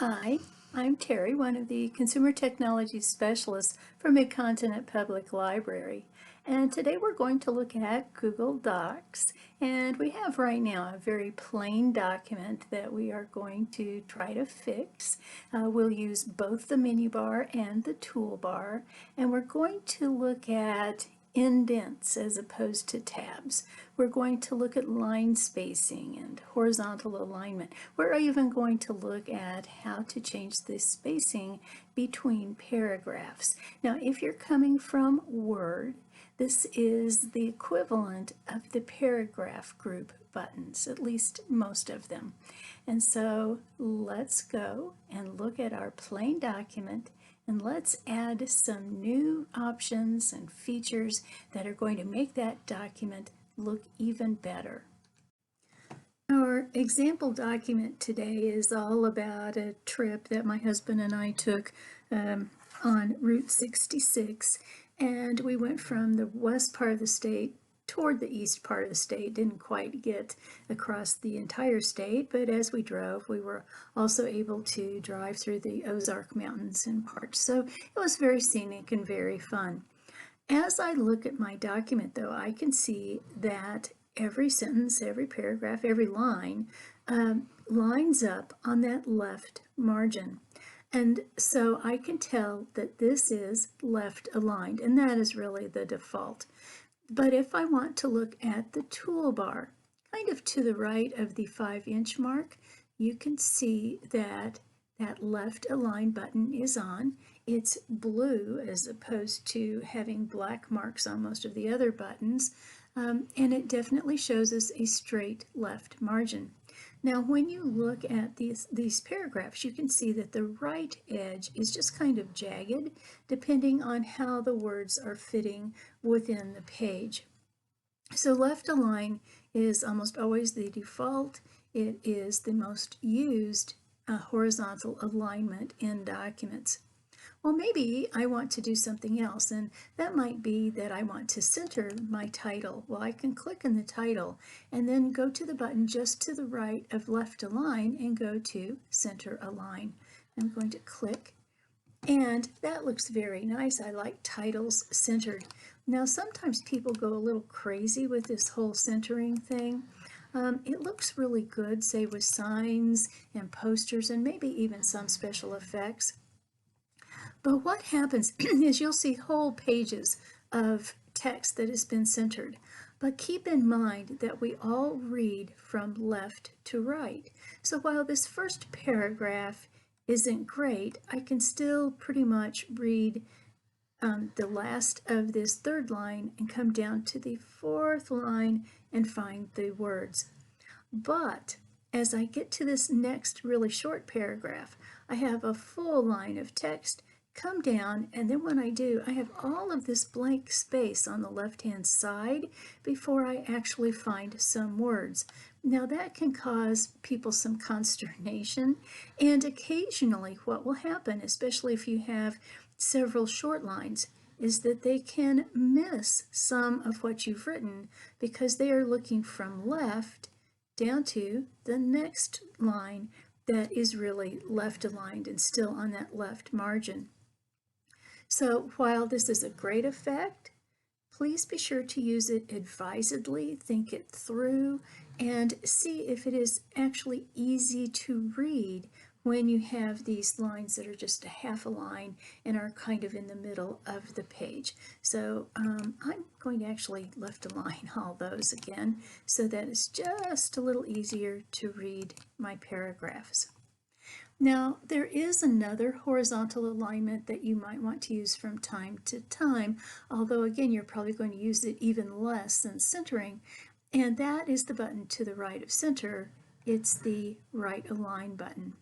Hi, I'm Terry, one of the Consumer Technology Specialists for Mid-Continent Public Library. And today we're going to look at Google Docs. And we have right now a very plain document that we are going to try to fix. We'll use both the menu bar and the toolbar. And we're going to look at indents as opposed to tabs. We're going to look at line spacing and horizontal alignment. We're even going to look at how to change the spacing between paragraphs. Now, if you're coming from Word, this is the equivalent of the paragraph group buttons, at least most of them. And so let's go and look at our plain document, and let's add some new options and features that are going to make that document look even better. Our example document today is all about a trip that my husband and I took on Route 66, and we went from the west part of the state toward the east part of the state. Didn't quite get across the entire state, but as we drove, we were also able to drive through the Ozark Mountains in parts. So it was very scenic and very fun. As I look at my document, though, I can see that every sentence, every paragraph, every line lines up on that left margin. And so I can tell that this is left aligned, and that is really the default. But if I want to look at the toolbar, kind of to the right of the 5-inch mark, you can see that that left align button is on. It's blue as opposed to having black marks on most of the other buttons, and it definitely shows us a straight left margin. Now, when you look at these paragraphs, you can see that the right edge is just kind of jagged, depending on how the words are fitting within the page. So left align is almost always the default. It is the most used horizontal alignment in documents. Well, maybe I want to do something else, and that might be that I want to center my title. Well, I can click in the title and then go to the button just to the right of left align and go to center align. I'm going to click, and that looks very nice. I like titles centered. Now, sometimes people go a little crazy with this whole centering thing. It looks really good, say with signs and posters and maybe even some special effects. But what happens is you'll see whole pages of text that has been centered. But keep in mind that we all read from left to right. So while this first paragraph isn't great, I can still pretty much read the last of this third line and come down to the fourth line and find the words. But as I get to this next really short paragraph, I have a full line of text come down, and then when I do, I have all of this blank space on the left-hand side before I actually find some words. Now that can cause people some consternation, and occasionally what will happen, especially if you have several short lines, is that they can miss some of what you've written because they are looking from left down to the next line that is really left aligned and still on that left margin. So while this is a great effect, please be sure to use it advisedly, think it through, and see if it is actually easy to read when you have these lines that are just a half a line and are kind of in the middle of the page. So I'm going to actually left align all those again so that it's just a little easier to read my paragraphs. Now, there is another horizontal alignment that you might want to use from time to time, although again, you're probably going to use it even less than centering, and that is the button to the right of center. It's the right align button.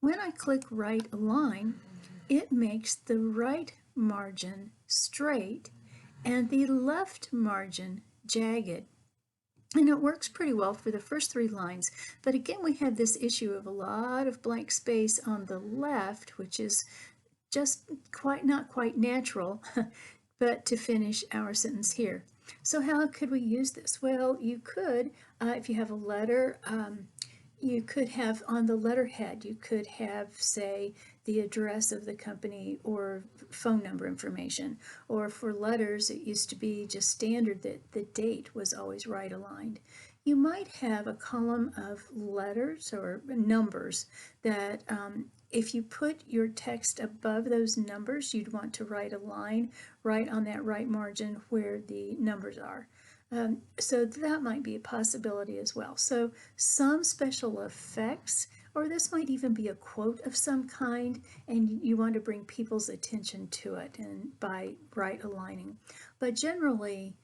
When I click right align, it makes the right margin straight and the left margin jagged. And it works pretty well for the first 3 lines, but again we have this issue of a lot of blank space on the left, which is just not quite natural, but to finish our sentence here. So how could we use this? Well, you could, if you have a letter, you could have on the letterhead, you could have, say, the address of the company or phone number information. Or for letters, it used to be just standard that the date was always right aligned. You might have a column of letters or numbers that if you put your text above those numbers, you'd want to write a line right on that right margin where the numbers are. So that might be a possibility as well. So some special effects, or this might even be a quote of some kind, and you want to bring people's attention to it and by right aligning. But generally,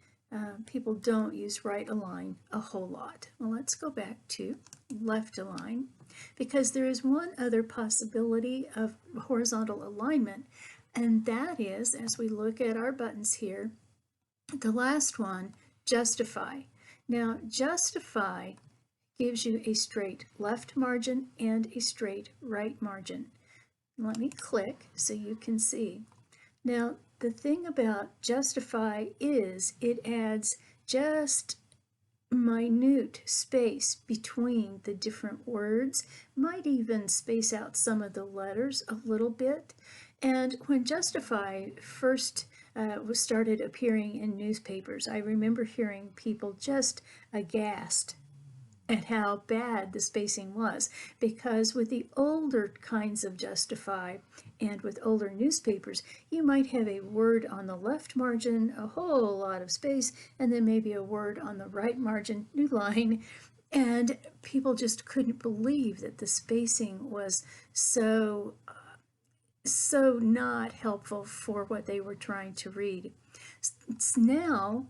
people don't use right align a whole lot. Well, let's go back to left align, because there is one other possibility of horizontal alignment, and that is, as we look at our buttons here, the last one, justify. Now, justify gives you a straight left margin and a straight right margin. Let me click so you can see. Now, the thing about justify is it adds just minute space between the different words, might even space out some of the letters a little bit. And when justify first was started appearing in newspapers, I remember hearing people just aghast at how bad the spacing was, because with the older kinds of justify and with older newspapers, you might have a word on the left margin, a whole lot of space, and then maybe a word on the right margin, new line, and people just couldn't believe that the spacing was so not helpful for what they were trying to read. Now,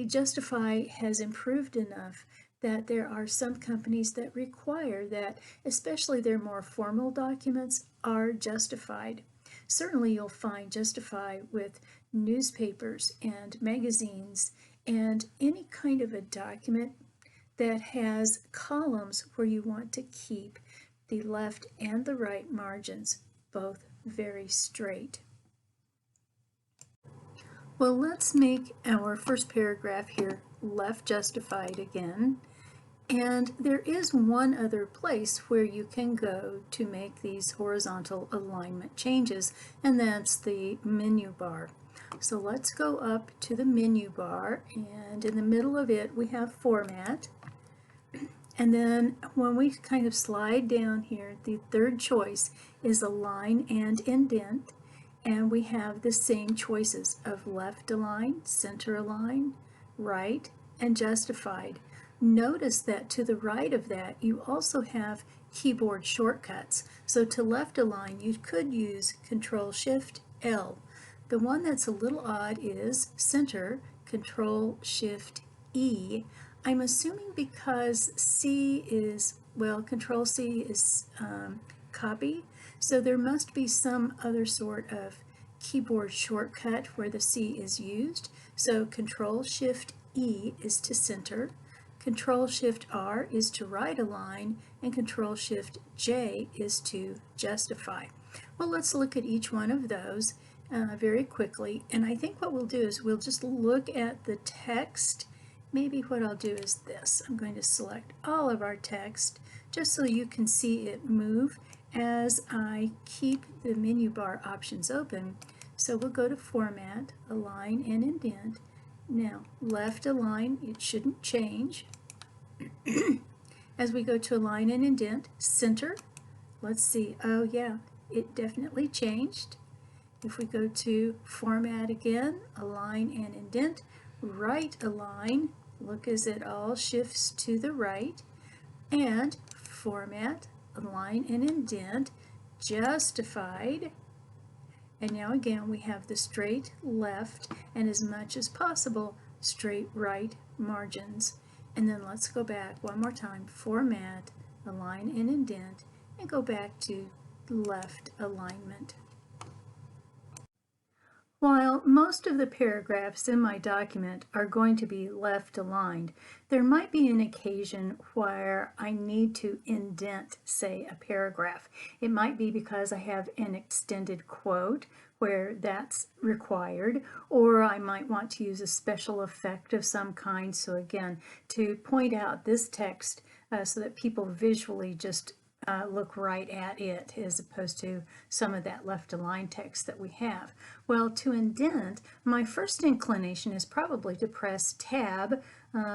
justify has improved enough that there are some companies that require that, especially their more formal documents, are justified. Certainly you'll find justify with newspapers and magazines and any kind of a document that has columns where you want to keep the left and the right margins both very straight. Well, let's make our first paragraph here left justified again. And there is one other place where you can go to make these horizontal alignment changes, and that's the menu bar. So let's go up to the menu bar, and in the middle of it we have Format. And then when we kind of slide down here, the third choice is Align and Indent. And we have the same choices of left align, center align, right, and justified. Notice that to the right of that, you also have keyboard shortcuts. So to left align, you could use Control-Shift-L. The one that's a little odd is center, Control-Shift-E. I'm assuming because C is, well, Control-C is copy, so there must be some other sort of keyboard shortcut where the C is used. So Control-Shift-E is to center, Control-Shift-R is to right align, and Control-Shift-J is to justify. Well, let's look at each one of those very quickly, and I think what we'll do is we'll just look at the text. Maybe what I'll do is this. I'm going to select all of our text just so you can see it move as I keep the menu bar options open. So we'll go to Format, Align and Indent. Now, left align, it shouldn't change. As we go to Align and Indent, center, let's see, oh yeah, it definitely changed. If we go to Format again, Align and Indent, right align, look as it all shifts to the right, and Format, Align and Indent, justified, and now again we have the straight left and as much as possible straight right margins. And then let's go back one more time, Format, Align and Indent, and go back to left alignment. While most of the paragraphs in my document are going to be left aligned, there might be an occasion where I need to indent, say, a paragraph. It might be because I have an extended quote where that's required, or I might want to use a special effect of some kind. So again, to point out this text so that people visually just look right at it as opposed to some of that left aligned text that we have. Well, to indent, my first inclination is probably to press Tab.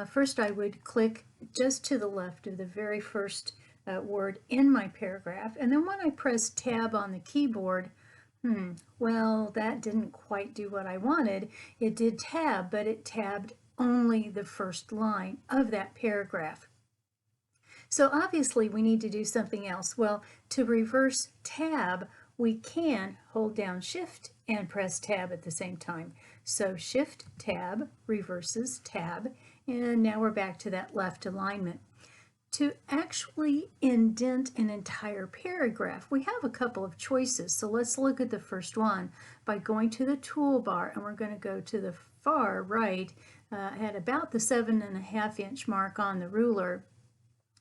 First I would click just to the left of the very first word in my paragraph, and then when I press Tab on the keyboard, well, that didn't quite do what I wanted. It did tab, but it tabbed only the first line of that paragraph. So obviously we need to do something else. Well, to reverse tab, we can hold down Shift and press Tab at the same time. So Shift Tab reverses tab, and now we're back to that left alignment. To actually indent an entire paragraph, we have a couple of choices. So let's look at the first one by going to the toolbar, and we're going to go to the far right at about the 7.5 inch mark on the ruler,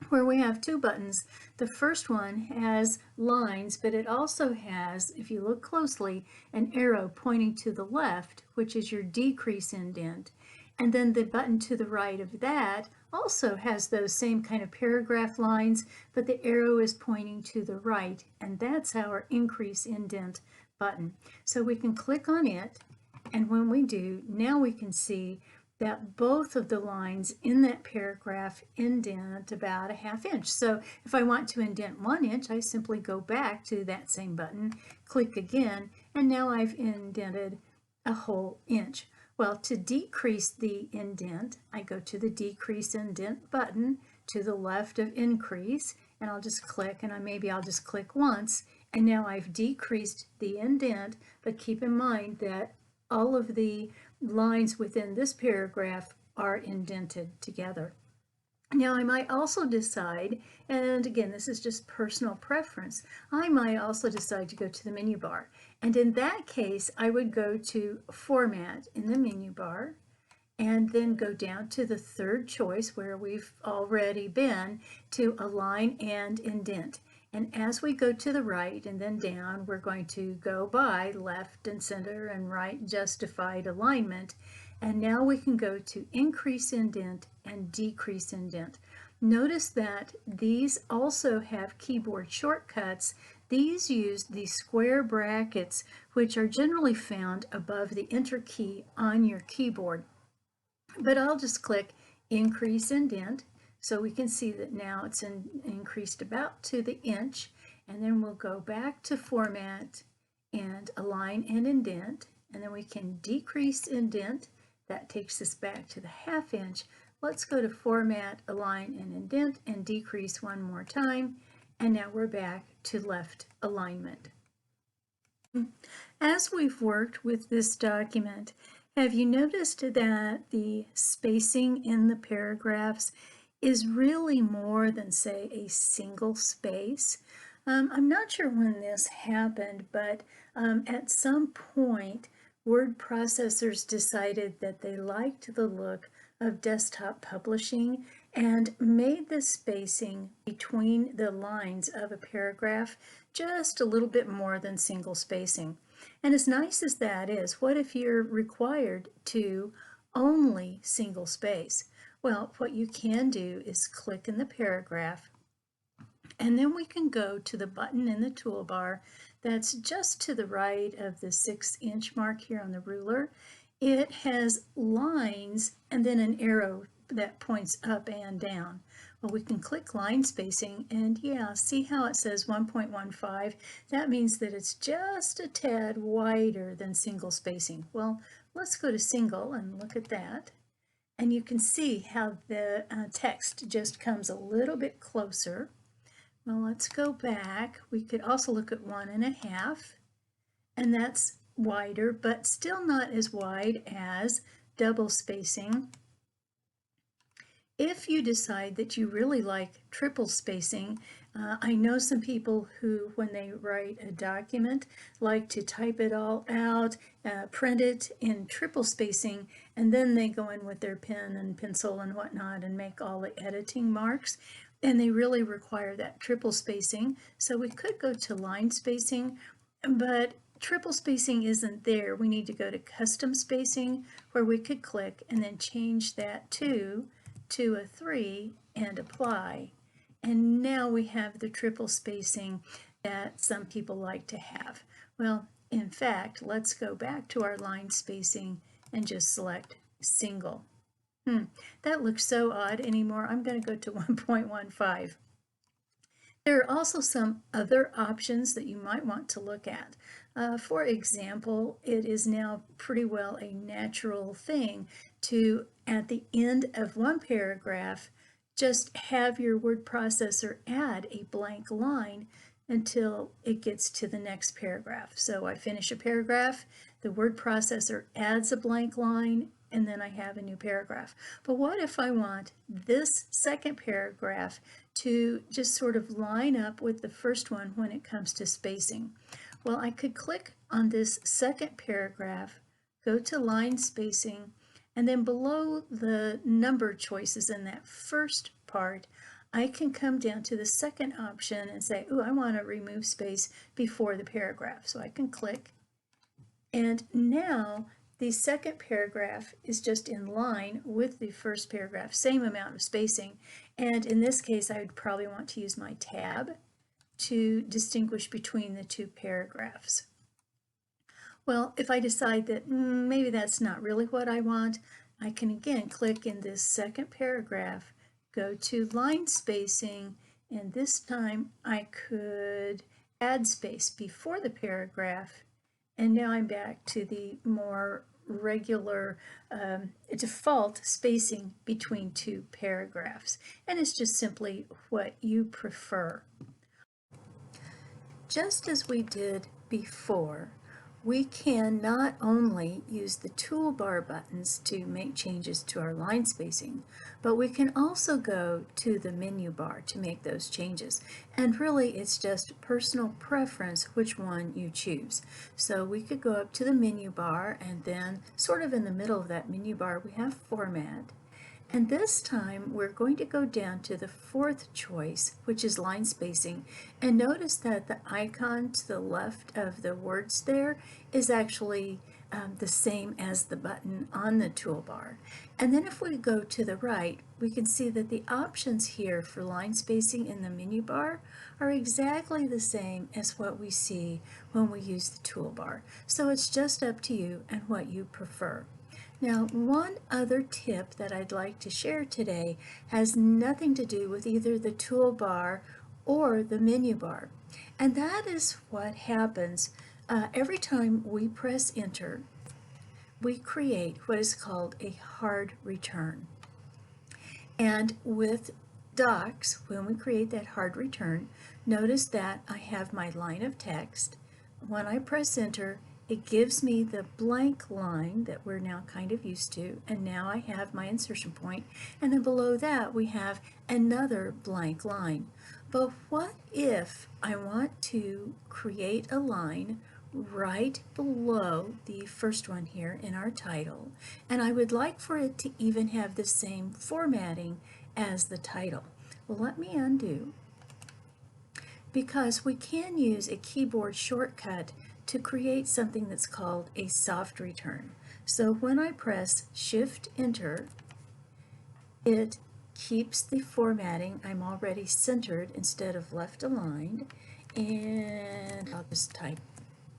where we have two buttons. The first one has lines, but it also has, if you look closely, an arrow pointing to the left, which is your decrease indent. And then the button to the right of that also has those same kind of paragraph lines, but the arrow is pointing to the right, and that's our increase indent button. So we can click on it, and when we do, now we can see that both of the lines in that paragraph indent about a 1/2 inch. So if I want to indent 1 inch, I simply go back to that same button, click again, and now I've indented a whole inch. Well, to decrease the indent, I go to the decrease indent button to the left of increase, and I'll just click, and maybe I'll just click once, and now I've decreased the indent, but keep in mind that all of the lines within this paragraph are indented together. Now I might also decide, and again this is just personal preference, I might also decide to go to the menu bar, and in that case I would go to Format in the menu bar and then go down to the third choice where we've already been, to Align and Indent. And as we go to the right and then down, we're going to go by left and center and right justified alignment. And now we can go to Increase Indent and Decrease Indent. Notice that these also have keyboard shortcuts. These use the square brackets, which are generally found above the Enter key on your keyboard. But I'll just click Increase Indent, so we can see that now it's increased about to the inch, and then we'll go back to Format and Align and Indent, and then we can decrease indent. That takes us back to the 1/2 inch. Let's go to Format, Align and Indent, and decrease one more time, and now we're back to left alignment. As we've worked with this document, have you noticed that the spacing in the paragraphs is really more than, say, a single space? I'm not sure when this happened, but at some point, word processors decided that they liked the look of desktop publishing and made the spacing between the lines of a paragraph just a little bit more than single spacing. And as nice as that is, what if you're required to only single space? Well, what you can do is click in the paragraph, and then we can go to the button in the toolbar that's just to the right of the 6 inch mark here on the ruler. It has lines and then an arrow that points up and down. Well, we can click line spacing, and yeah, see how it says 1.15? That means that it's just a tad wider than single spacing. Well, let's go to single and look at that. And you can see how the text just comes a little bit closer. Well, let's go back. We could also look at 1.5, and that's wider, but still not as wide as double spacing. If you decide that you really like triple spacing, I know some people who, when they write a document, like to type it all out, print it in triple spacing, and then they go in with their pen and pencil and whatnot and make all the editing marks. And they really require that triple spacing. So we could go to line spacing, but triple spacing isn't there. We need to go to custom spacing, where we could click and then change that to a 3 and apply. And now we have the triple spacing that some people like to have. Well, in fact, let's go back to our line spacing and just select single. That looks so odd anymore. I'm going to go to 1.15. There are also some other options that you might want to look at. For example, it is now pretty well a natural thing to, at the end of one paragraph, just have your word processor add a blank line until it gets to the next paragraph. So I finish a paragraph, the word processor adds a blank line, and then I have a new paragraph. But what if I want this second paragraph to just sort of line up with the first one when it comes to spacing? Well, I could click on this second paragraph, go to line spacing, and then below the number choices in that first part, I can come down to the second option and say, oh, I want to remove space before the paragraph. So I can click, and now the second paragraph is just in line with the first paragraph, same amount of spacing. And in this case, I would probably want to use my tab to distinguish between the two paragraphs. Well, if I decide that maybe that's not really what I want, I can again click in this second paragraph, go to line spacing, and this time I could add space before the paragraph, and now I'm back to the more regular default spacing between two paragraphs, and it's just simply what you prefer. Just as we did before, we can not only use the toolbar buttons to make changes to our line spacing, but we can also go to the menu bar to make those changes. And really, it's just personal preference which one you choose. So we could go up to the menu bar, and then sort of in the middle of that menu bar, we have Format. And this time we're going to go down to the fourth choice, which is line spacing, and notice that the icon to the left of the words there is actually the same as the button on the toolbar. And then if we go to the right, we can see that the options here for line spacing in the menu bar are exactly the same as what we see when we use the toolbar. So it's just up to you and what you prefer. Now, one other tip that I'd like to share today has nothing to do with either the toolbar or the menu bar, and that is what happens every time we press enter. We create what is called a hard return. And with docs, when we create that hard return, notice that I have my line of text. When I press enter, it gives me the blank line that we're now kind of used to, and now I have my insertion point, and then below that we have another blank line. But what if I want to create a line right below the first one here in our title, and I would like for it to even have the same formatting as the title? Well, let me undo, because we can use a keyboard shortcut to create something that's called a soft return. So when I press Shift Enter, it keeps the formatting. I'm already centered instead of left aligned, and I'll just type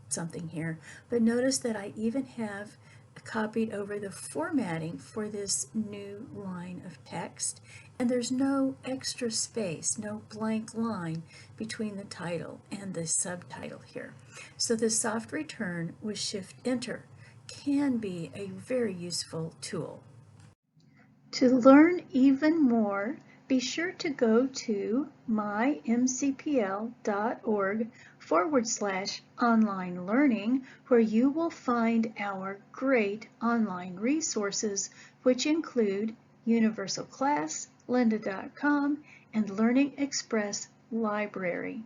something here. But notice that I even have copied over the formatting for this new line of text, and there's no extra space, no blank line between the title and the subtitle here. So the soft return with Shift Enter can be a very useful tool. To learn even more, be sure to go to mymcpl.org/online learning, where you will find our great online resources, which include Universal Class, lynda.com, and Learning Express Library.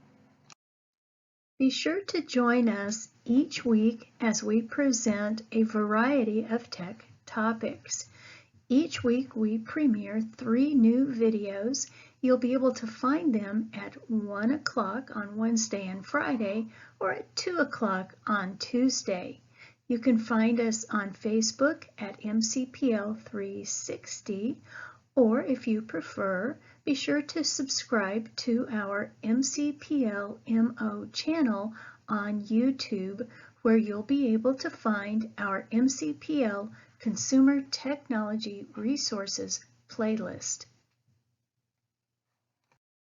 Be sure to join us each week as we present a variety of tech topics. Each week we premiere 3 new videos. You'll be able to find them at 1 o'clock on Wednesday and Friday, or at 2 o'clock on Tuesday. You can find us on Facebook at MCPL 360, Or if you prefer, be sure to subscribe to our MCPL MO channel on YouTube, where you'll be able to find our MCPL Consumer Technology Resources playlist.